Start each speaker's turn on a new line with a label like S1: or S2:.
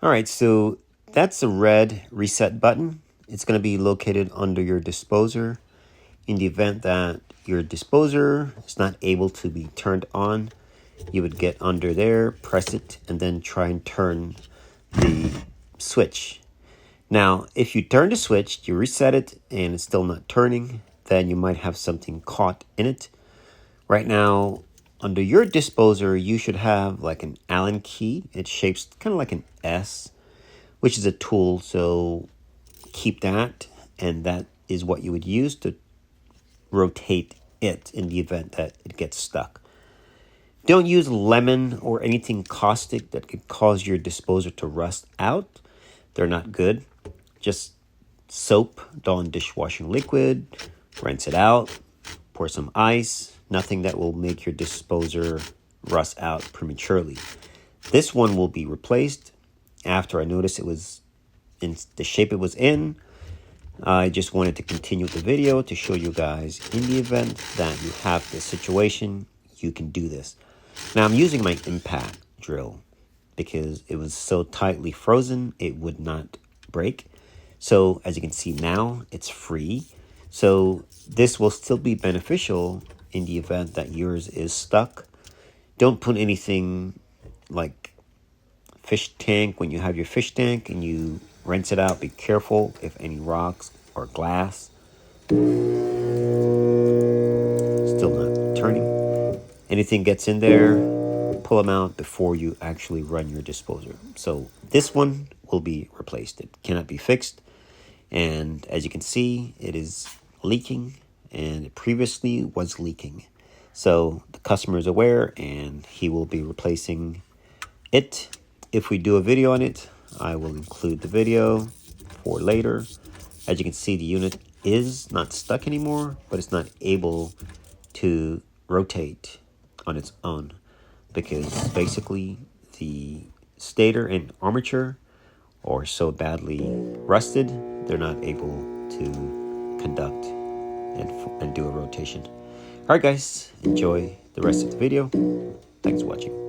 S1: All right, so that's a red reset button. It's going to be located under your disposer. In the event that your disposer is not able to be turned on, you would get under there, press it, and then try and turn the switch. Now, if you turn the switch, you reset it, and it's still not turning, then you might have something caught in it. Right now, under your disposer, you should have like an Allen key. It's shaped kind of like an S, which is a tool. So keep that, and that is what you would use to rotate it in the event that it gets stuck. Don't use lemon or anything caustic that could cause your disposer to rust out. They're not good. Just soap, Dawn dishwashing liquid, rinse it out, pour some ice, nothing that will make your disposer rust out prematurely. This one will be replaced after I noticed it was in the shape it was in. I just wanted to continue with the video to show you guys in the event that you have this situation, you can do this. Now I'm using my impact drill because it was so tightly frozen, it would not break. So as you can see now, it's free. So this will still be beneficial in the event that yours is stuck. Don't put anything like fish tank when you have your fish tank and you rinse it out. Be careful if any rocks or glass. Still not turning. Anything gets in there, pull them out before you actually run your disposer. So this one will be replaced. It cannot be fixed. And as you can see, it is leaking, and it previously was leaking. So the customer is aware, and he will be replacing it. If we do a video on it, I will include the video for later. As you can see, the unit is not stuck anymore, but it's not able to rotate on its own because basically the stator and armature are so badly rusted, they're not able to conduct and do a rotation. All right, guys, enjoy the rest of the video. Thanks for watching.